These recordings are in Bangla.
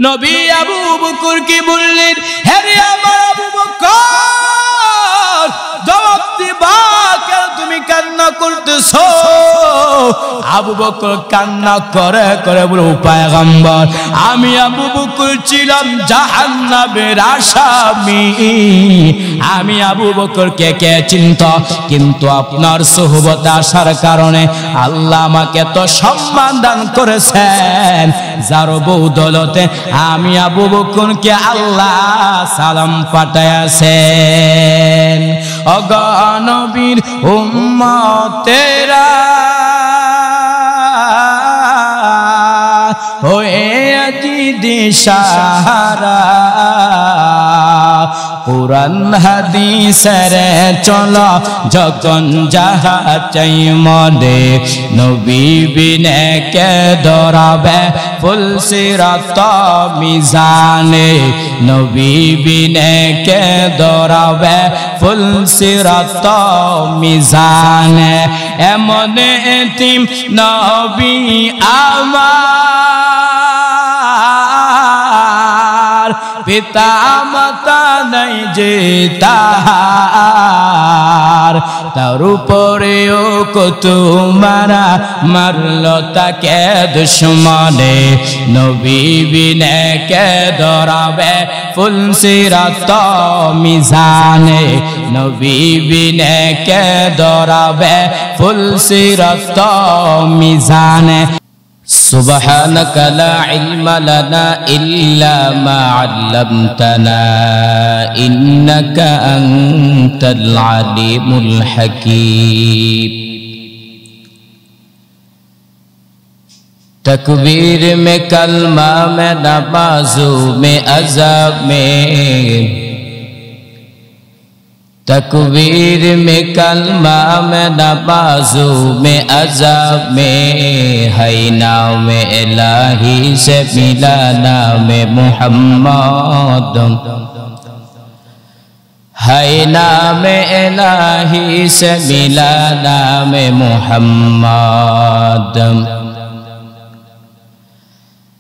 নবী আবু বকরকে বললেন, হে রে আমার আবু বকর, জবাব দিবা কেন তুমি কান্না করতেছো? আবু বকর কান্না করে করে বলে, ও পয়গম্বর, আমি আবু বকর ছিলাম জাহান্নামের আসামি। আমি আবু বকরকে কে চিনত, কিন্তু আপনার সোহবতে আসার কারণে আল্লাহ আমাকে তো সম্মান দান করেছেন, যার বদৌলতে আমি আবু বকরকে আল্লাহ সালাম পাঠাইয়াছেন। ওগো নবীর উম্মতেরা হয়ে আজি দিশাহারা, কুরআন হাদিসের চলো যখন যাহা চাই মনে, নবী বিনে কে দরাবে ফুল সিরাত মিজানে, নবী বিনে কে দরাবে ফুল সিরাত মিজানে। এমন এতিম নবী আমার, পিতা মাতা নাই যে তাহার, তার উপরেও কত মারা মারল তাকে দুশ্মনে, নবী বিনে কে দরাবে ফুল সিরাত মিজানে, নবী বিনে কে দরাবে ফুল সিরাত মিজানে। سبحانك لا علم لنا إلا ما علمتنا إنك أنت العليم الحكيم। तकबीर में कलमा में नमाज़ू में अज़ाब में, तकबीर में कलमा में नमाज़ू में अज़ाब में, है नाम इलाही से मिला नाम मुहम्मद, है नाम इलाही से मिला नाम मुहम्मद।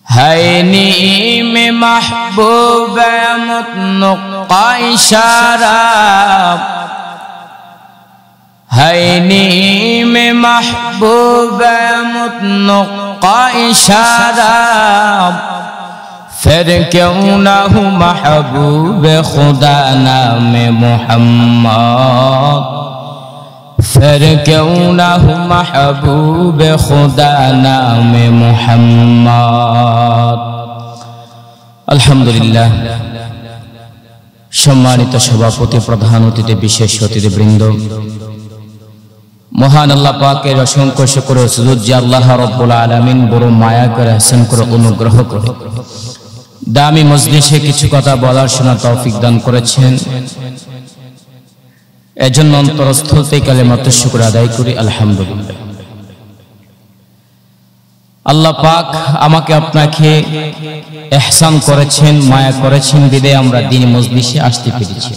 है नीम महबूब मुतनक़ा इशारा, है नीम महबूब मुतनक़ा इशारा, फिर क्यों ना हो महबूब खुदा नाम मुहम्मद, फिर क्यों ना हो महबूब खुदा नाम मुहम्मद। अल्हम्दुलिल्लाह। सम्मानित सभापति, प्रधान अतिथि, विशेष अतिथिबृंद, মহান আল্লাহ পাকের অসংখ্য শুকর ও সুজুদ যে আল্লাহ রাব্বুল আলামিন বড় মায়া করে হাসান করে অনুগ্রহ করে দামি মজলিসে কিছু কথা বলার শোনার তৌফিক দান করেছেন। এজন্য অন্তরস্থল থেকে কালেমাত শুকর আদায় করি আলহামদুলিল্লাহ। আল্লাহ পাক আমাকে আপনাকে ইহসান করেছেন, মায়া করেছেন, বিদায় আমরা দ্বীনি মজলিসে আসতে পেরেছি।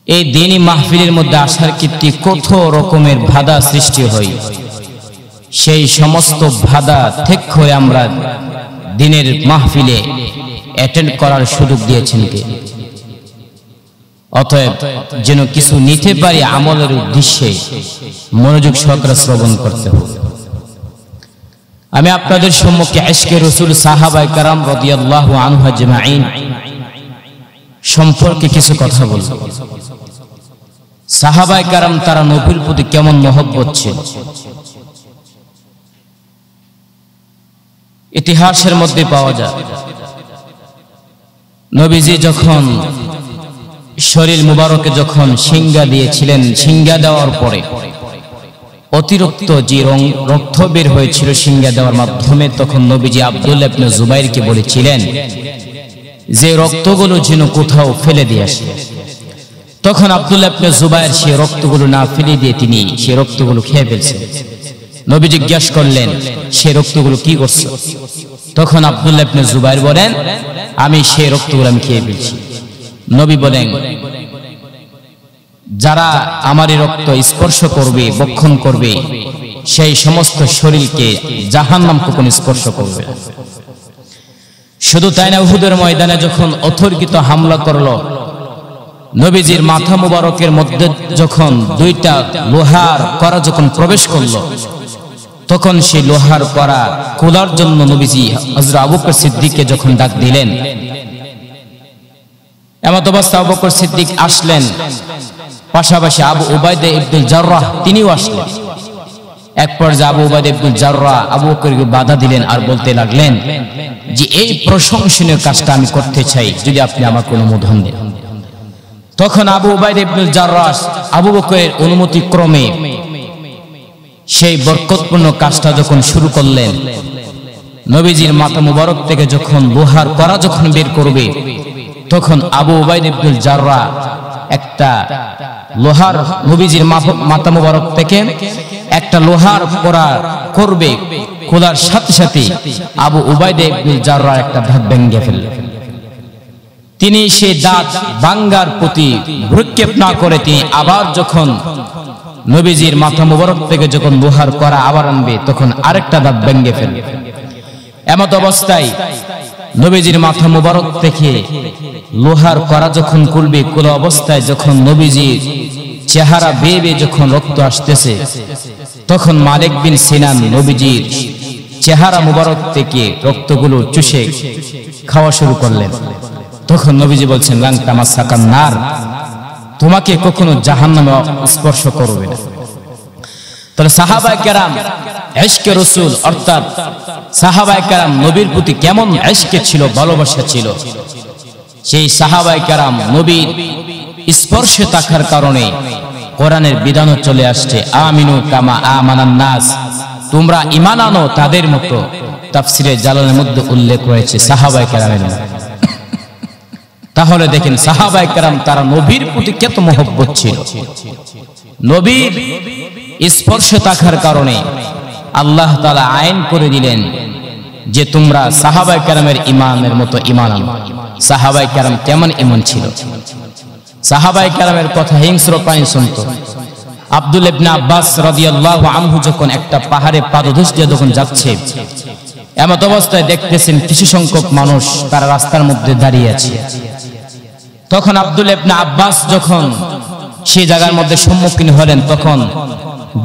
এই দ্বীনি মাহফিলের মধ্যে আসার ক্ষেত্রে কত রকমের বাধা সৃষ্টি হয়, সেই সমস্ত বাধা ত্যাগ করে আমরা দ্বীনের মাহফিলে অ্যাটেন্ড করার সুযোগ দিয়েছেন কে? অতএব যেন কিছু নিতে পারি আমলের উদ্দেশ্যে মনোযোগ সহকারে শ্রবণ করতে হবে। আমি আপনাদের সম্মুখে ইশকে রাসূল সাহাবায়ে কেরাম রাদিয়াল্লাহু আনহু আজমাইন সম্পর্কে কিছু কথা বলবো। সাহাবায়ে কেরাম তারা নবীর প্রতি কেমন মহব্বত ছিল, ইতিহাসের মধ্যে পাওয়া যায়। নবীজি যখন শরীর মুবারকে যখন সিংহা দিয়েছিলেন, সিংহা দেওয়ার পরে অতিরিক্ত যে রক্ত বের হয়েছিল সিংহা দেওয়ার মাধ্যমে, তখন নবীজি আব্দুল্লাহ ইবনে জুবাইরকে বলেছিলেন যে রক্তগুলো যেন কোথাও ফেলে দিয়ে আসে। তখন আব্দুল্লাহ ইবনে জুবাইর সেই রক্তগুলো না ফেলে দিয়ে তিনি সেই রক্তগুলো খেয়ে ফেলছেন। নবী জিজ্ঞেস করলেন, সেই রক্তগুলো কি করছে? তখন আব্দুল্লাহ ইবনে জুবাইর বলেন, আমি সেই রক্তগুলো আমি খেয়ে ফেলছি। নবী বলেন, যারা আমার রক্ত স্পর্শ করবে, বক্ষণ করবে, সেই সমস্ত শরীরকে জাহান্নাম কখনো স্পর্শ করবে না। শুধু তাই না, উহুদের ময়দানে যখন অতর্কিত হামলা করলো, নবীজির মাথা মুবারকের মধ্যে যখন দুইটা লোহার কড়া যখন প্রবেশ করলো, তখন সেই লোহার কড়া খোলার জন্য নবীজি হযরত আবু বকর সিদ্দিককে যখন ডাক দিলেন, এমত অবস্থায় আবু বকর সিদ্দিক আসলেন, পাশাপাশি আবু উবাইদা ইবনুল জাররাহ তিনিও আসলেন। এক পর্যায়ে আবু উবাইদা ইবনুল জাররাহ আবু বকরকে বাধা দিলেন আর বলতে লাগলেন যে এই প্রশংসনীয় কাজটা আমি করতে চাই, যদি আপনি আমাকে অনুমোদন দেন। তখন আবু উবাইদা ইবনুল জাররাহ আবু বকরের অনুমতি ক্রমে সেই বরকতপূর্ণ কাজটা যখন শুরু করলেন, নবীজির মাথা মুবারক থেকে যখন লোহার কড়া যখন বের করবে, তখন আবু উবাইদা ইবনুল জাররাহ একটা লোহার নবীজির মাথা মুবারক থেকে একটা লোহার কড়া করবে, খোলার সাথে সাথে আবু উবাইদা ইবনুল জাররাহ একটা দাঁত ভেঙে ফেললেন। তিনি সেই দাঁত ভাঙার প্রতি ভ্রুক্ষেপ না করে তিনি আবার যখন নবীজির মাথা মুবারক থেকে যখন লোহার কড়া আবার আনবে, তখন আরেকটা দাঁত ভেঙে ফেলবে। এমত অবস্থায় নবীজির মাথা মুবারক থেকে লোহার কড়া যখন খুলবে, খোলা অবস্থায় যখন নবীজির চেহারা বেয়ে বেয়ে যখন রক্ত আসতেছে, তখন মালিক বিন সিনান নবীজির চেহারা মুবারক থেকে রক্তগুলো চুষে খাওয়া শুরু করলেন। তখন নবীজি বলছেন, লান তামাসাকান নার, তোমাকে কখনো জাহান্নামে স্পর্শ করবে না। তাহলে সাহাবায়ে কেরাম ইশকে রাসূল, অর্থাৎ সাহাবায়ে কেরাম নবীর প্রতি কেমন ইশকে ছিল, ভালোবাসা ছিল। সেই সাহাবায়ে কেরাম নবীর স্পর্শে থাকার কারণে কোরআনের বিধানও চলে আসছে, আমিনু কামা আমানান নাস, তোমরা ঈমান আনো তাদের মতো। তাফসিরে জালালের মধ্যে উল্লেখ রয়েছে সাহাবায়ে কেরামের নাম। তাহলে দেখেন সাহাবায়ে কেরাম তারা নবীর প্রতি কত মহব্বত ছিল। নবীর স্পর্শে থাকার কারণে আল্লাহ তাআলা আইন করে দিলেন যে তোমরা সাহাবায়ে কেরামের ঈমানের মতো ঈমান আনো। সাহাবায়ে কেরাম কেমন ঈমান ছিল? সাহাবায়ে কেরামের কথা হিংস্র প্রাণী শুনতো। আব্দুল্লাহ ইবনে আব্বাস রাদিয়াল্লাহু আনহু যখন একটা পাহাড়ে পাদদেশ দিয়ে যখন যাচ্ছে, এমত অবস্থায় দেখতেছেন কিছু সংখ্যক মানুষ তারা রাস্তার মধ্যে দাঁড়িয়ে আছে। তখন আব্দুল্লাহ ইবনে আব্বাস যখন সেই জায়গার মধ্যে সম্মুখীন হলেন, তখন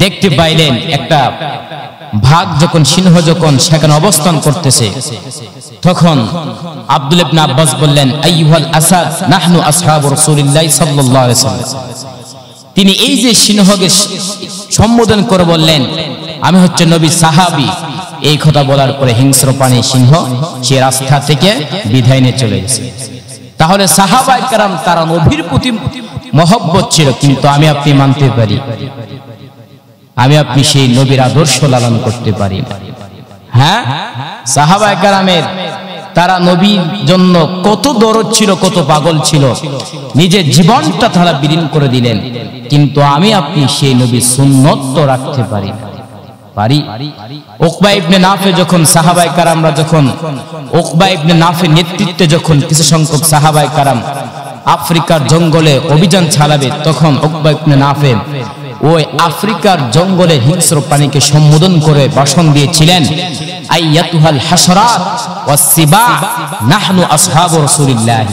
দেখতে পাইলেন একটা ভাগ যখন সিংহ যখন সেখানে অবস্থান করতেছে। তখন আব্দুল্লাহ ইবনে আব্বাস বললেন, আইয়ুহাল আসাদ নাহনু আসহাবু রাসূলিল্লাহ সাল্লাল্লাহু আলাইহি ওয়াসাল্লাম। তিনি এই যে সিংহকে সম্বোধন করে বললেন, আমি হচ্ছে নবী সাহাবী। এই কথা বলার পরে হিংস্র প্রাণী সিংহ সে রাস্তা থেকে বিদায় নিয়ে চলে গেছে। তাহলে সাহাবায়ে কেরাম তারা নবীর প্রতি মহব্বত ছিল, কিন্তু আমি আপনি মানতে পারি, আমি আপনি সেই নবীর আদর্শ লালন করতে পারি না। হ্যাঁ, সাহাবায়ে কেরামের তারা নবীর জন্য কত দরদ ছিল, কত পাগল ছিল, নিজের জীবনটা তারা বিলীন করে দিলেন। কিন্তু আমি আপনি সেই নবীর সুন্নত তো রাখতে পারি না। পারি? উকবা ইবনে নাফে যখন সাহাবায়ে কেরামরা যখন উকবা ইবনে নাফের নেতৃত্বে যখন কিছু সংখ্যক সাহাবায়ে কেরাম আফ্রিকার জঙ্গলে অভিযান চালাবে, তখন উকবা ইবনে নাফে ওই আফ্রিকার জঙ্গলে হিংস্র প্রাণীকে সম্বোধন করে ভাষণ দিয়েছিলেন, আইয়াতুহাল হাশরাত ওয়াস সিবা নাহনু আসহাবু রাসূলিল্লাহ।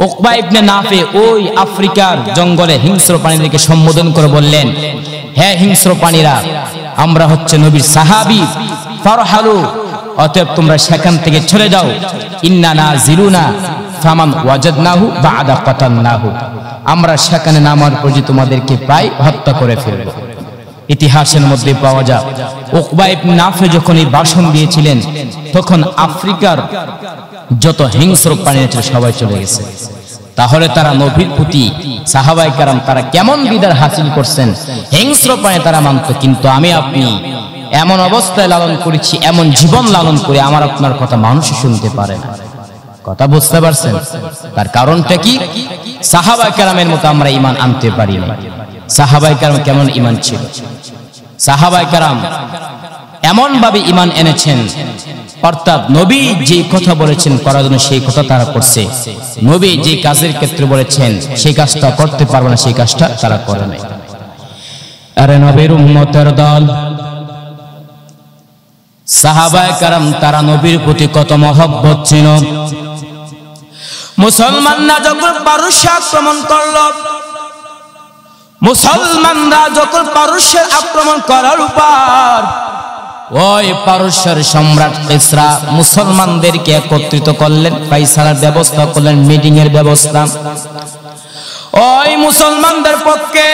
উকবা ইবনে নাফে ওই আফ্রিকার জঙ্গলে হিংস্র প্রাণীদেরকে সম্বোধন করে বললেন, হে হিংস্র প্রাণীরা, আমরা হচ্ছে নবীর সাহাবী, ফারহালু, অতএব তোমরা সেখান থেকে চলে যাও। ইন্না নাজিলুনা ফামান ওয়াজাদনাহু বা'দা কাতালনাহু, আমরা সেখানে নামার পর তোমাদেরকে প্রায় হত্যা করে ফেলব। ইতিহাসের মধ্যে পাওয়া যায় উকবা ইবনে নাফে যখন এই ভাষণ দিয়েছিলেন, তখন আফ্রিকার যত হিংস্র প্রাণী ছিল সবাই চলে গেছে। তাহলে তারা নবীর প্রতি সাহাবায়ে কেরাম তারা কেমন বিদার হাসিল করছেন, হিংস্র প্রাণী তারা মানত। কিন্তু আমি আপনি এমন অবস্থায় লালন করেছি, এমন জীবন লালন করে আমার আপনার কথা মানুষ শুনতে পারে না। কথা বুঝতে পারছেন? তার কারণটা কি? সাহাবায়ে কেরামের মতো আমরা ঈমান আনতে পারি না। সাহাবায়ে কেরাম কেমন ঈমান ছিল? সাহাবায়ে কেরাম এমন ভাবে ঈমান এনেছেন, অর্থাৎ নবী যে কথা বলেছেন করার জন্য সেই কথা তারা করছে। নবী যে কাজের ক্ষেত্রে বলেছেন সেই কাজটা করতে পারবে না, সেই কাজটা তারা করে নাই। আরে নবীর উম্মতের দল, সাহাবায়ে কেরাম তারা নবীর প্রতি কত মহব্বত ছিল। মুসলমানরা যখন পারস্য আক্রমণ করল, মুসলমানরা যখন পারস্যের আক্রমণ করার উপর ওই পারস্যের সম্রাট কিসরা মুসলমানদেরকে একত্রিত করলেন, ফাইসালার ব্যবস্থা করলেন, মিটিং এর ব্যবস্থা। ওই মুসলমানদের পক্ষে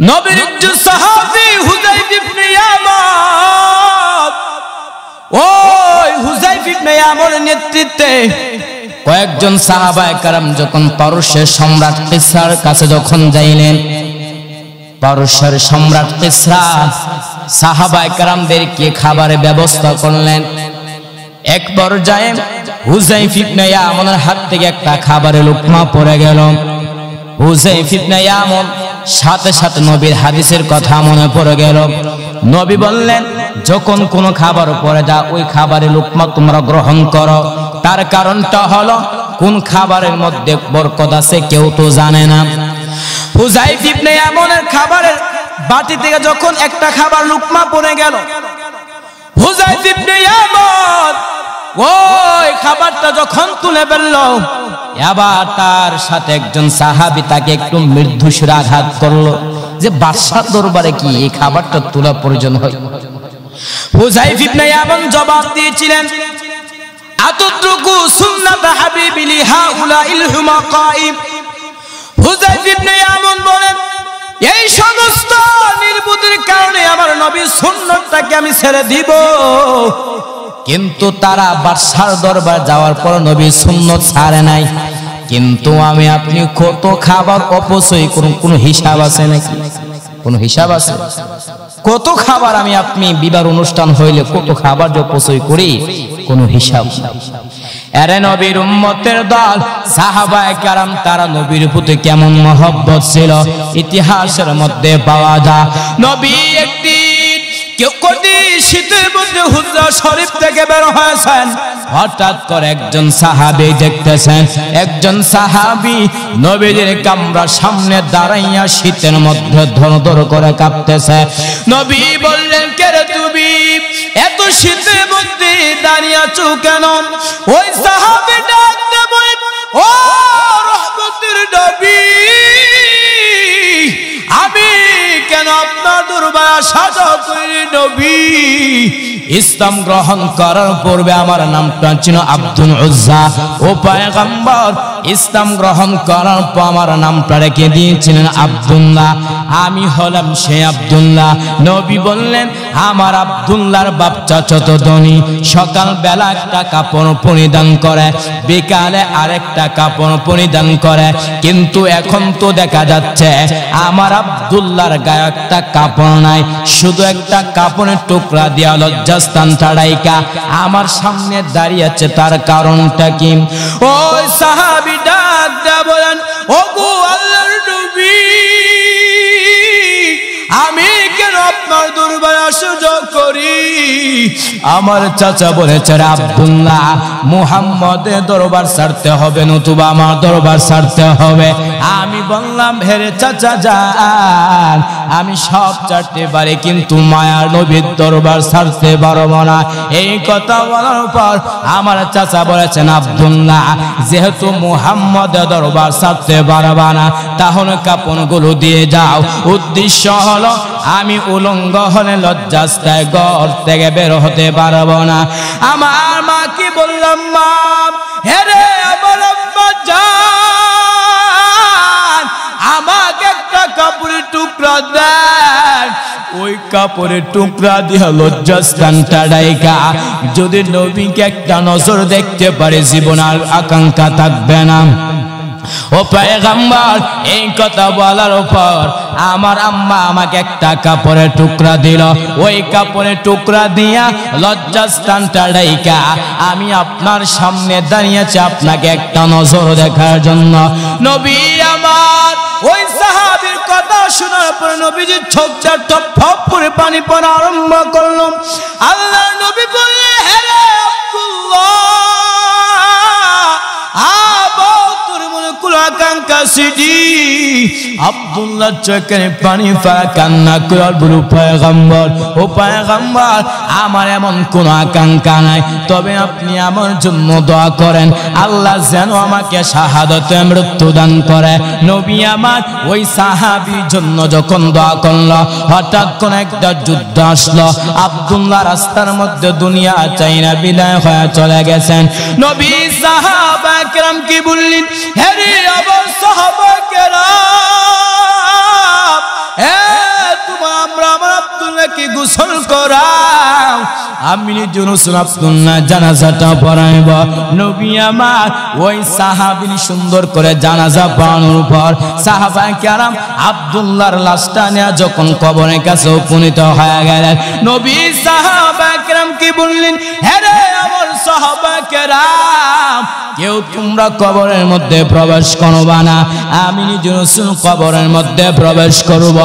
নবীর একজন সাহাবী হুযায়ফা ইবনে ইয়ামান, ওই হুযায়ফা ইবনে ইয়ামানের নেতৃত্বে কয়েকজন সাহাবায়ে কেরাম যখন পারস্যের সম্রাট কিসরার কাছে যখন যাইলেন, পারস্যের সম্রাট কিসরা সাহাবায়ে কেরামদেরকে খাবারের ব্যবস্থা করলেন। এক পর্যায়ে হুযায়ফা ইবনে ইয়ামানের হাত থেকে একটা খাবারের লোকমা পড়ে গেল। হুযায়ফা ইবনে ইয়ামান সাথে সাথে নবীর হাদিসের কথা মনে পড়ে গেল। নবী বললেন, যখন কোনো খাবার পড়ে যায় ওই খাবারের লোকমা তোমরা গ্রহণ করো। তার কারণটা হলো কোন খাবারের মধ্যে বরকত আছে কেউ তো জানে না। হুযায়ফা ইবনে ইয়ামানের খাবারের বাটি থেকে যখন একটা খাবার লোকমা পড়ে গেল, হুযায়ফা ইবনে ইয়ামান ওই খাবারটা যখন তুলে ফেলল, এবার তার সাথে একজন সাহাবী তাকে একটু মৃদু সুরে আঘাত করলো যে বাদশার দরবারে কি এই খাবারটা তোলা প্রয়োজন হয়? হুযায়ফা ইবনে ইয়ামান জবাব দিয়েছিলেন, আতুতরুকু সুন্নাত হাবিবিলি হাউলাইল হুমাকাইম। হুযায়ফা ইবনে ইয়ামান বলেন, এই সমস্ত নির্বুদ্ধির কারণে আমার নবীর সুন্নতটাকে আমি ছেড়ে দিব। কিন্তু তারা বাদশার দরবার যাওয়ার পর নবীর সুন্নত ছাড়ে নাই। কিন্তু আমি আপনি কত খাবার অপচয় করুন, কোন হিসাব আছে নাকি? কোন হিসাব আছে? কত খাবার আমি আপনি বিবাহ অনুষ্ঠান হইলে কত খাবার যে অপচয় করি, কোন হিসাব নাই। আরে নবীর উম্মতের দল সাহাবায়ে কেরাম তারা নবীর প্রতি কেমন মহব্বত ছিল ইতিহাসের মধ্যে পাওয়া যায়। নবী একটি কেউ কোটি শীতের মধ্যে হুজরা শরীফ থেকে বের হয়েছেন, হঠাৎ করে একজন সাহাবী দেখতেছেন, একজন সাহাবী নবীর কামরার সামনে দাঁড়াইয়া শীতের মধ্যে ধর করে কাঁপতেছে। নবী বললেন, কে রে তুমি এত শীতের মধ্যে দাঁড়িয়ে আছো কেন? ওই সাহাবী ডাকতে বলেন, ও রহমতের নবী, আমি কেন আপনার দরবারে আসা করি নবী? ইসলাম গ্রহণ করার পূর্বে আমার নামটা ছিল আব্দুল উজ্জা। ও পয়গম্বর, ইসলাম গ্রহণ করার পর আমার নামটা রেখে দিয়েছিলেন আব্দুল্লাহ। আমি হলাম সে আব্দুল্লাহ। নবী বললেন, আমার আব্দুল্লাহর বাপ চাচা ধনী, সকাল বেলা একটা কাপড় পরিধান করে, বিকালে আরেকটা কাপড় পরিধান করে, কিন্তু এখন তো দেখা যাচ্ছে আমার আব্দুল্লাহর গায়ে একটা কাপড় নাই, শুধু একটা কাপড়ের টুকরা দিয়া লজ্জাস্থান ছাড়াইকা আমার সামনে দাঁড়িয়ে আছে। তার কারণটা কি? ওই সাহাবী ডাক দেয়া বলেন, ওগো আল্লাহর নবী, আমি কেন আপনার দরবারে আসা করি? আমার চাচা বলেছে, আব্দুল্লাহ, মুহাম্মদের দরবার ছাড়তে হবে নতুবা আমার দরবার ছাড়তে হবে। আমি বললাম, হেরে চাচা যান, আমি সব ছাড়তে পারি কিন্তু মায়ার নবীর দরবার ছাড়তে পারবো না। এই কথা বলার পর আমার চাচা বলেছেন, আব্দুল্লাহ, যেহেতু মুহাম্মদের দরবার ছাড়তে পারবা না, তাহলে কাপড়গুলো দিয়ে যাও। উদ্দেশ্য হলো আমি উলঙ্গ হলে লজ্জাস্থায় ঘর থেকে বের হতে পারবো না। আমার মাকে বললাম, মা, হেরে আমার আম্মা জান, আমাকে একটা কাপড়ের টুকরা দেন। ওই কাপড়ের টুকরা দিয়া লজ্জাস্থানটা ডাইকা যদি নবীকে একটা নজর দেখতে পারে, জীবন আর আকাঙ্ক্ষা থাকবে না। ও পয়গম্বর, এই কথা বলার উপর আমার আম্মা আমাকে একটা কাপড়ের টুকরা দিল। ওই কাপড়ের টুকরা দিয়া লজ্জাস্থানটা ঢাইকা আমি আপনার সামনে দাঁড়িয়েছি আপনাকে একটা নজর দেখার জন্য। নবী আমার ওই সাহাবীর কথা শোনার পর নবীজির চোখটা টপ করে পানি পড়া আরম্ভ করল। আল্লাহর নবী বললেন, হে রে আব্দুল্লাহ, তোর মনে কোনো আকাঙ্ক্ষা কাশিটি আব্দুল্লাহ চোখের পানি ফেলা কান্না করে বলল পয়গম্বর ও পয়গম্বর আমার এমন কোনো আকাঙ্ক্ষা নাই তবে আপনি আমার জন্য দোয়া করেন আল্লাহ যেন আমাকে শাহাদাতে মৃত্যু দান করে নবী আমার ওই সাহাবীর জন্য যখন দোয়া করলো হঠাৎ কোন একটা যুদ্ধ আসলো আব্দুল্লাহ রাস্তার মধ্যে দুনিয়া চাইনা বিদায় হয়ে চলে গেছেন নবী সাহাবা কেরাম কি বললেন হে রে আমার সাহাবা কেরাম তোমরা আমার আব্দুল্লাহকে গোসল করাও আমি নিজে আব্দুল্লাহ জানাজাটা পড়াইব নবী আমার ওই সাহাবী সুন্দর করে জানাজা পড়ানোর পর সাহাবায়ে কেরাম আব্দুল্লাহর লাশটা নিয়ে যখন কবরের কাছে উপনীত হয়ে গেলেন নবী সাহাবায়ে কেরাম কি বললেন হে রে আমার সাহাবায়ে কেরাম কেউ তোমরা কবরের মধ্যে প্রবেশ করবা না আমি নিজে কবরের মধ্যে প্রবেশ করব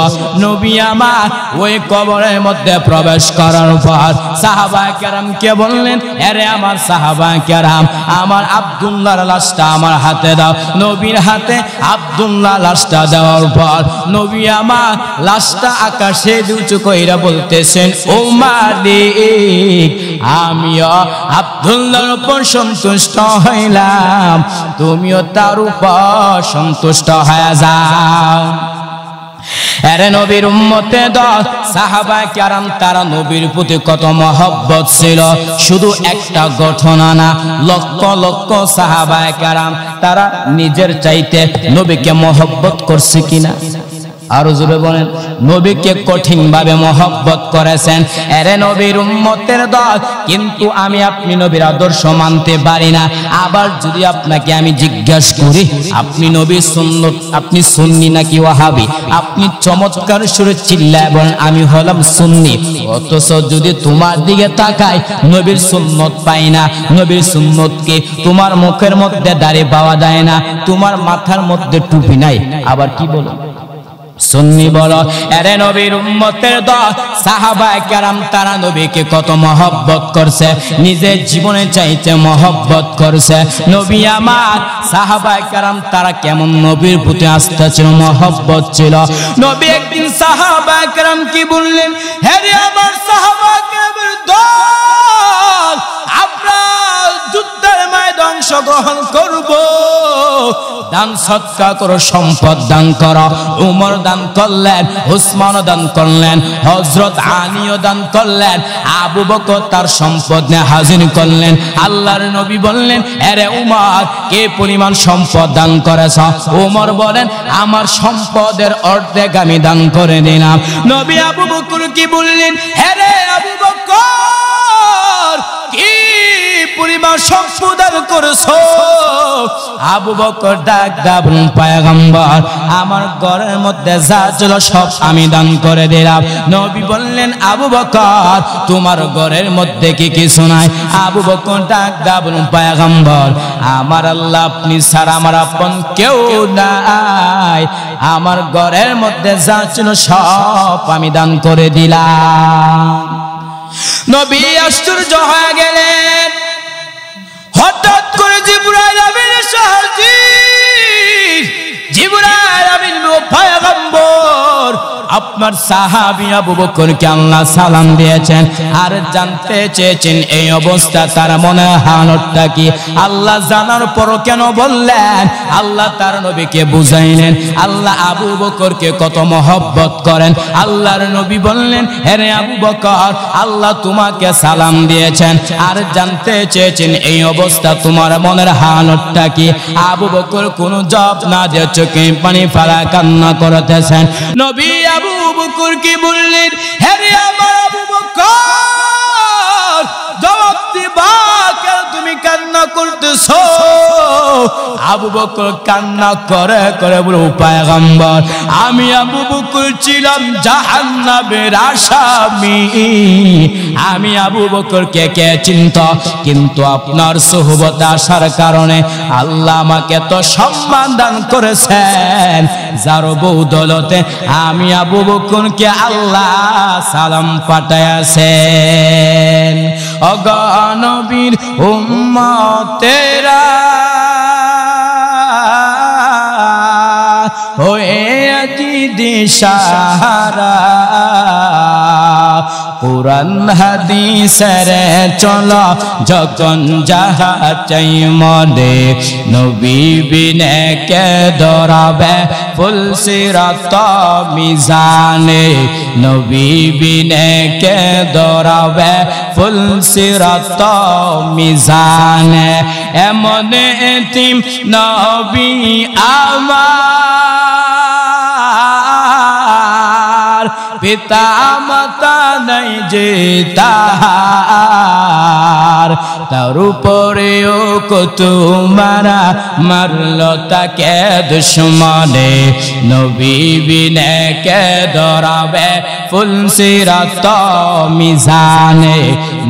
নবী আমার ওই কবরের মধ্যে প্রবেশ করার পর সাহাবায়ে কেরাম কে বললেন আরে আমার সাহাবায়ে কেরাম আমার আব্দুল্লাহর লাশটা আমার হাতে দাও নবীর হাতে আব্দুল্লাহ লাশটা দেওয়ার পর নবী আমার লাশটা আকাশে উঁচু কইরা বলতেছেন ও মালিক আমিও আব্দুল্লাহর উপর সন্তুষ্ট হইলাম তুমিও তার উপর সন্তুষ্ট হয়ে যাও আরে নবীর উম্মতে দল সাহাবায়ে কেরাম তারা নবীর প্রতি কত মহব্বত ছিল শুধু একটা ঘটনা না লক্ষ লক্ষ সাহাবায়ে কেরাম তারা নিজের চাইতে নবীকে মহব্বত করছে কিনা আরো জোরে বলেন নবীকে কঠিন ভাবে মহব্বত করেছেন আরে নবীর উম্মতের দল কিন্তু আমি আপনি নবীর আদর্শ মানতে পারি না আবার যদি আপনাকে আমি জিজ্ঞাসা করি আপনি নবীর সুন্নত আপনি সুন্নি নাকি ওয়াহাবি আপনি চমৎকার সুরে চিল্লায় বলেন আমি হলাম সুন্নি অথচ যদি তোমার দিকে তাকাই নবীর সুন্নত পাই না নবীর সুন্নত কি তোমার মুখের মধ্যে দাড়ি পাওয়া যায় না তোমার মাথার মধ্যে টুপি নাই আবার কি বলো সুন্নি বলো আরে নবীর উম্মতের দল সাহাবায়ে কেরাম তারা নবীকে কত মহব্বত করছে নিজের জীবনে চাইতে মহব্বত করছে নবী আমার সাহাবায়ে কেরাম তারা কেমন নবীর প্রতি আস্থা ছিল মহব্বত ছিল নবী একদিন সাহাবায়ে কেরাম কি বললেন হে রে আমার সাহাবায়ে কেরামের দল আমরা যুদ্ধের ময়দানে অংশগ্রহণ করব দান সদকা করো সম্পদ দান করো উমর দান করলেন উসমান দান করলেন হযরত আলীও দান করলেন আবু বকর তার সম্পদ নিয়ে হাজির করলেন আল্লাহর নবী বললেন আরে উমর কে পরিমাণ সম্পদ দান করেছ উমর বলেন আমার সম্পদের অর্ধেক আমি দান করে দিলাম নবী আবু বকর কি বললেন আরে আবু বকর কি পরিমাণ সম্পদ দান করেছো আবু বকর ডাক দাবুন পয়গম্বর আমার ঘরের মধ্যে যা ছিল সব আমি দান করে দিলাম নবী বললেন আবু বকর তোমার ঘরের মধ্যে কি কিছু নাই আবু বকর ডাক দাবুন পয়গম্বর আমার আল্লাহ আপনি ছাড়া আমার আপন কেউ নাই আমার ঘরের মধ্যে যা ছিল সব আমি দান করে দিলাম নবী আশ্চর্য হয়ে গেলেন হঠাৎ করে জিবরাইল আমিন হাজির জিবরাইল আমিন পয়গম্বর আপনার সাহাবী আবু বকরকে আল্লাহ সালাম দিয়েছেন আর জানতে চেয়েছেন এই অবস্থা তার মনে হালতটা কি আল্লাহ জানার পর কেন বললেন আল্লাহ তার নবীকে বুঝাইলেন আল্লাহ আবু বকরকে কত মহব্বত করেন আল্লাহর নবী বললেন হে আবু বকর আল্লাহ তোমাকে সালাম দিয়েছেন আর জানতে চেয়েছেন এই অবস্থা তোমার মনের হালতটা কি আবু বকর কোনো জবাব না দিয়ে চোখে পানি ফেলা কান্না করতেছেন নবী আবু বকর কি বললেন হে আমার আবু বকর জবাব দিবা কেন তুমি কান্না করতেছো আবু বকর কান্না করে করে বলে পয়গম্বর আমি আবু বকর ছিলাম জাহান্নামের আসামি আমি আবু বকরকে কে চিনত কিন্তু আপনার সুহবত আসার কারণে আল্লাহ আমাকে তো সম্মান দান করেছেন যার বদৌলতে আমি আবু বকরকে আল্লাহ সালাম পাঠাইয়াছেন ওগো নবীর উম্মতেরা দিশাহারা কুরআন হাদিসের চলা যখন যাহা চাই মনে নবী বিনে কে দরাবে ফুল সিরাত মিজানে নবী বিনে কে দরাবে ফুল সিরাত মিজানে এমন এতিম নবী আমার পিতা মাতা নাই যে তাহার তার উপরেও কত মারা মারল তাকে দুশ্মনে নবী বিনে কে দরাবে ফুল সিরাত মিজানে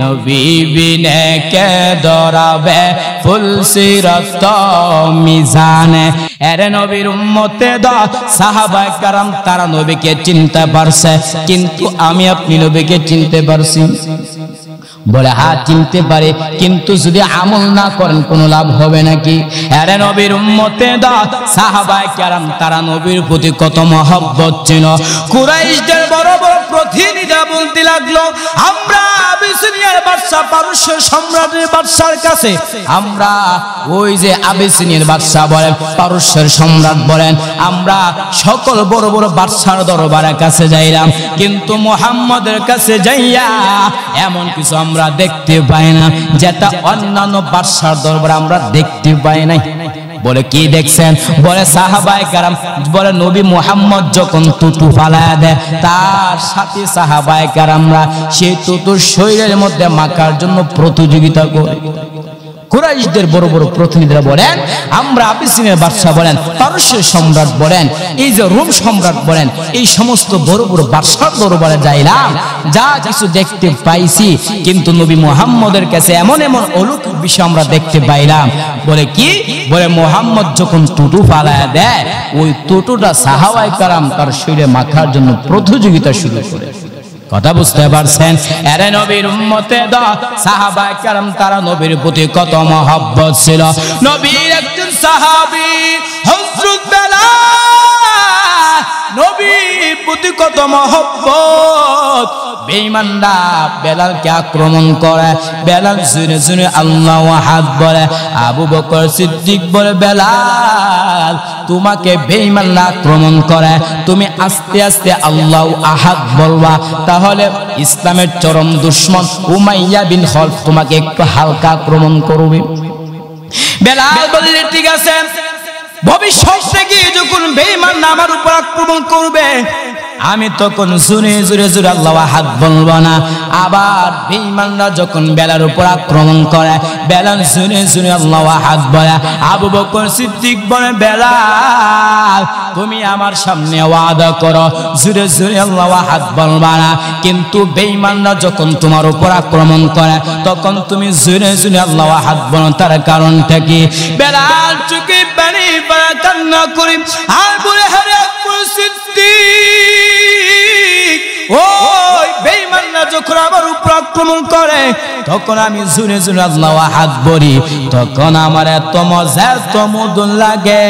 নবী বিনে কে দরাবে ফুল সিরাত মিজানে এরে নবীর উম্মতে দা সাহাবায়ে কেরাম তারা নবীকে চিনতে পারছে কিন্তু আমি আপনি নবীকে চিনতে পারছি বলে হ্যাঁ চিনতে পারে কিন্তু যদি আমল না করেন কোনো লাভ হবে নাকি আরে নবীর উম্মতে দা সাহাবায়ে কেরাম তারা নবীর প্রতি কত মহব্বত ছিল কুরাইশদের বড় বড় প্রতিনিধিরা বলতে লাগলো আমরা আবিসিনিয়ার বাদশা পারস্য সম্রাটের বাদশার কাছে আমরা ওই যে আবিসিনিয়ার বাদশা বলেন পারস্যের সম্রাট বলেন আমরা সকল বড় বড় বাদশার দরবারের কাছে যাইলাম কিন্তু মুহাম্মদের কাছে যাইয়া এমন কিছু আমরা দেখতে পাই না যেটা অন্যান্য বাদশার দরবারে আমরা দেখতে পাই নাই বলে কি দেখছেন বলে সাহাবায়ে কেরাম বলে নবী মুহাম্মদ যখন তুতু ফালায়া দেয় তার সাথে সাহাবায়ে কেরামরা সেই তুতুর শরীরের মধ্যে মাখার জন্য প্রতিযোগিতা করে কুরাইশদের বড় বড় প্রতিনিধিরা বলেন আমরা আবিসিনিয়ার বাদশা বলেন পারস্যের সম্রাট বলেন এই যে রোম সম্রাট বলেন এই সমস্ত বড় বড় বাদশার দরবারে যাইলাম যা কিছু দেখতে পাইছি কিন্তু নবী মুহাম্মদের কাছে এমন এমন অলৌকিক বিষয় আমরা দেখতে পাইলাম বলে কি বলে মুহাম্মদ যখন টুটু ফালায়া দেয় ওই টুটুটা সাহাবায়ে কেরাম তার শরীরে মাখার জন্য প্রতিযোগিতা শুরু করে কথা বুঝতে পারছেন আরে নবীর উম্মতে দা সাহাবায়ে কেরাম তারা নবীর প্রতি কত মহব্বত ছিল নবীর একজন সাহাবী হযরত বেলাল নবীর প্রতি কত মহব্বত বেঈমানরা বেলালকে আক্রমণ করে বেলাল শুনে শুনে আল্লাহু আহাদ বলে আবু বকর সিদ্দিক বলে বেলাল তোমাকে বেঈমানরা আক্রমণ করে তুমি আস্তে আস্তে আল্লাহু আহাদ বলবা তাহলে ইসলামের চরম দুশমন উমাইয়া বিন খালফ তোমাকে একটু হালকা আক্রমণ করবে বেলাল বললে ঠিক আছে ভবিষ্যতে গিয়ে যখন বেঈমান আমার উপর আক্রমণ করবে আমি তখন জোরে জোরে জোরে আল্লাহু আহাদ বলবো না আবার বেঈমানরা যখন বেলালের উপর আক্রমণ করে বেলাল জোরে জোরে আল্লাহু আহাদ বলে আবু বকর সিদ্দিক বলে বেলাল তুমি আমার সামনে ওয়াদা করো জোরে জোরে আল্লাহু আহাদ বলবা না কিন্তু বেঈমানরা যখন তোমার উপর আক্রমণ করে তখন তুমি জোরে জোরে আল্লাহু আহাদ বলো তার কারণটা কি বেলাল চুকে পানি পড়া কান্না করে আর বলে হরে আবু সিদ্দিক ওই বেঈমানরা যখন আমার উপর আক্রমণ করে তখন আমি জোরে জোরে আল্লাহু আহাদ বলি তখন আমার এত মজা এত মধুর লাগে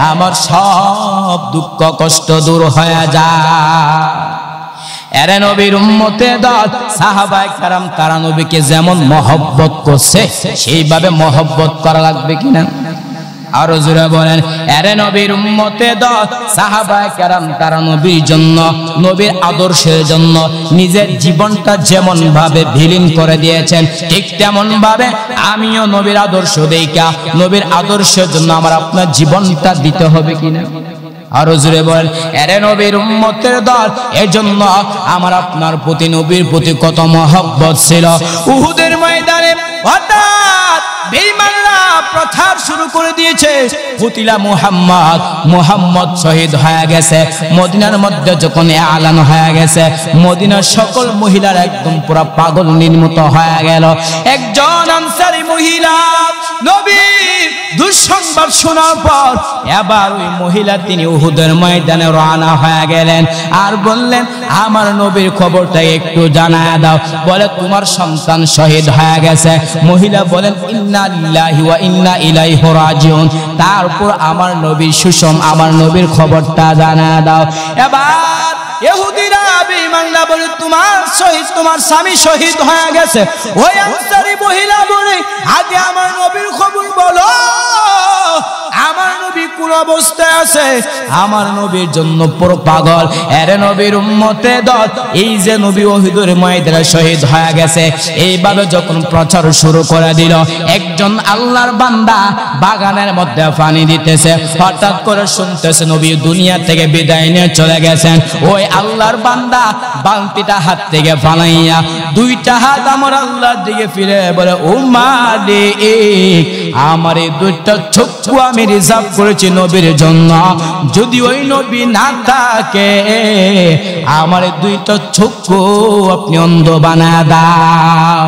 আমার সব দুঃখ কষ্ট দূর হয়ে যায় এরে নবীর উম্মতে দল সাহাবায়ে কেরাম তারা নবীকে যেমন মহব্বত করছে সেইভাবে মহব্বত করা লাগবে কিনা আরো জোরে বলেন এরে নবীর উম্মতে দল সাহাবায়ে কেরাম তারা নবীর জন্য নবীর আদর্শের জন্য নিজের জীবনটা যেমন ভাবে বিলীন করে দিয়েছেন ঠিক তেমন ভাবে আমিও নবীর আদর্শ দেইকা নবীর আদর্শের জন্য আমার আপনার জীবনটা দিতে হবে কিনা আরো জোরে বলেন এরে নবীর উম্মতের দল এজন্য আমার আপনার প্রতি নবীর প্রতি কত মহব্বত ছিল উহুদের ময়দানে হঠাৎ বেঈমানরা প্রচার শুরু করে দিয়েছে পুতিলা মুহাম্মদ শহীদ হয়ে গেছে মদিনার মধ্যে যখন এলান হয়ে গেছে মদিনার সকল মহিলারা একদম পুরো পাগল নির্মূত হয়ে গেল একজন আনসারী মহিলা নবীর দুঃসংবাদ শোনার পর এবার ওই মহিলা তিনি উহুদের ময়দানে রওনা হয়ে গেলেন আর বললেন আমার নবীর খবরটা একটু জানায় দাও বলে তোমার সন্তান শহীদ হয়ে গেছে মহিলা বলেন ইন্না লিল্লাহি ওয়া ইন্না ইলাইহি রাজিউন। তারপর আমার নবীর সুষম আমার নবীর খবরটা জানা দাও। এবার ইহুদিরা বেঈমানরা বলে তোমার শহীদ তোমার স্বামী শহীদ হয়ে গেছে। ওই আনসারী মহিলা বলে আগে আমার নবীর খবর বলো, আমার নবী কোন অবস্থায় আছে, আমার নবীর জন্য পুরো পাগল। এরে নবীর উম্মতে দল, এই যে নবী উহুদের ময়দানে শহীদ হয়ে গেছে, এইভাবে যখন প্রচার শুরু করে দিল, একজন আল্লাহর বান্দা বাগানের মধ্যে পানি দিতেছে, হঠাৎ করে শুনতেছে নবী দুনিয়া থেকে বিদায় নিয়ে চলে গেছেন। ওই আল্লাহর বান্দা বালতিটা হাত থেকে ফালাইয়া দুইটা হাত আমার আল্লাহর দিকে ফিরে বলে, ও মালিক, আমার এই দুইটা চক্ষু আমি রিজার্ভ করেছি নবীর জন্য, যদি ওই নবী না থাকে আমার দুইটা চক্ষু আপনি অন্ধ বানায় দাও।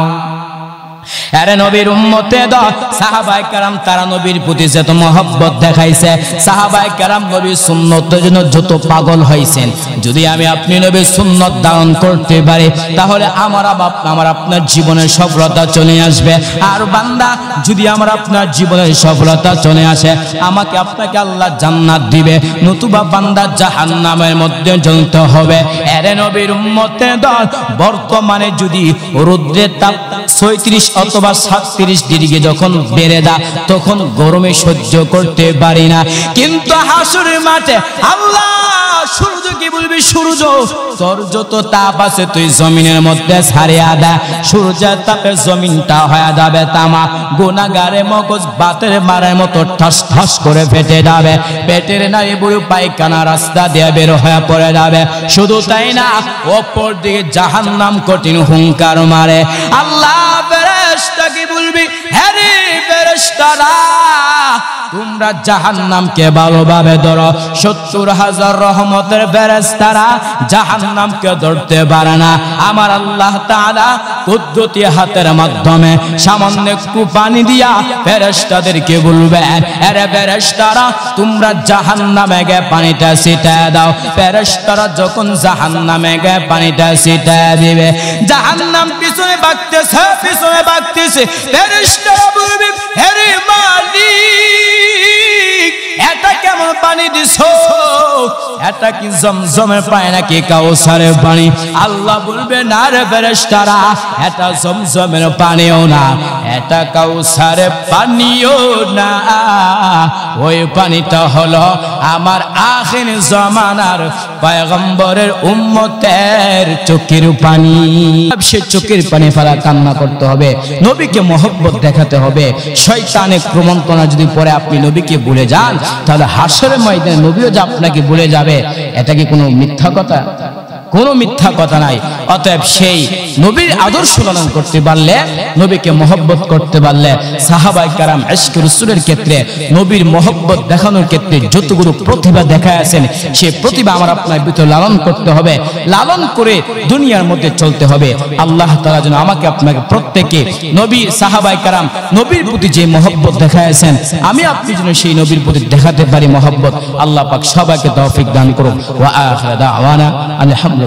আরে নবীর উম্মতে দল সাহাবায়ে কেরাম তারা নবীর প্রতি যত মহব্বত দেখাইছে, সাহাবায়ে কেরাম নবীর সুন্নতের জন্য যত পাগল হইছেন, যদি আমি আপনি নবীর সুন্নত ধারণ করতে পারি তাহলে আমার আপনার জীবনের সফলতা চলে আসবে। আর বান্দা যদি আমার আপনার জীবনের সফলতা চলে আসে, আমাকে আপনাকে আল্লাহ জান্নাত দিবে, নতুবা বান্দা জাহান্নামের মধ্যে জ্বলতে হবে। আরে নবীর উম্মতে দল বর্তমানে যদি রৌদ্রের তাপ 36 অথবা 37 ডিগ্রি যখন বেড়ে যায়, তখন গরমে সহ্য করতে পারি না, কিন্তু হাসরের মাঠে আল্লাহ সূর্য কি বলবি, সূর্য তোর যত তাপ আছে তুই জমিনের মধ্যে ছাড়িয়া দে, সূর্যের তাপে জমিনটা হয়ে যাবে তামা, গুনাহগারে মগজ বাতের মারার মতো ঠাস ঠাস করে ফেটে যাবে, পেটের নাড়ি বুড়ি পায়খানা রাস্তা দিয়ে বের হয়ে পড়ে যাবে। শুধু তাই না, অপর দিকে জাহান্নাম কঠিন হুঙ্কার মারে। আল্লাহ ফেরেশতা কি বলবি, হ্যারে ফেরেশতারা তোমরা জাহান্নামকে ভালোভাবে ধরো। 70,000 রহমতের ফেরেশতারা জাহান্নামকে ধরতে পারে না। আমার আল্লাহ তাআলা কুদরতি হাতের মাধ্যমে সামান্য একটু পানি দিয়া ফেরেশতাদেরকে বলবেন, আরে ফেরেশতারা তোমরা জাহান্নামে গিয়ে পানিটা ছিটায় দাও। ফেরেশতারা যখন জাহান্নামে গিয়ে পানিটা ছিটায় দিবে, জাহান্নাম পিছনে ভাগতেছে, ফেরেশতারা বলবে, আরে মালিক এটা কেমন পানি দিছো, এটা কি জমজমের পানি নাকি কাউসারের পানি? আল্লাহ বলবে, না রে ফেরেশতারা, এটা জমজমের পানিও না, এটা কাউসারের পানিও না, ওই পানিটা হলো আমার আখির জামানার পয়গম্বরের উম্মতের চোখের পানি। সে চোখের পানি ফেলা কান্না করতে হবে, নবীকে মহব্বত দেখাতে হবে। শয়তানের কুমন্ত্রণা যদি পরে আপনি নবীকে ভুলে যান, তাহলে হাসরের ময়দানে নবীও যে আপনাকে ভুলে যাবে, এটা কি কোনো মিথ্যা কথা? কোনো মিথ্যা কথা নাই। অতএব সেই নবীর আদর্শ পালন করতে পারলে, নবীকে মহব্বত করতে পারলে, সাহাবায়ে কেরাম ইশকে রাসূলের ক্ষেত্রে নবীর মহব্বত দেখানোর ক্ষেত্রে যতগুলো প্রতিভা দেখাইছেন, সেই প্রতিভা আমার আপনার ভিতরে লালন করতে হবে, লালন করে দুনিয়ার মধ্যে চলতে হবে। আল্লাহ তাআলা যেন আমাকে আপনাকে প্রত্যেককে নবী সাহাবায়ে কেরাম নবীর প্রতি যে মহব্বত দেখাইছেন, আমি আপনি যেন সেই নবীর প্রতি দেখাতে পারি মহব্বত। আল্লাহ পাক সবাইকে তৌফিক দান করুন। ওয়া আখিরু দাওয়ানা আলহামদুলিল্লাহ।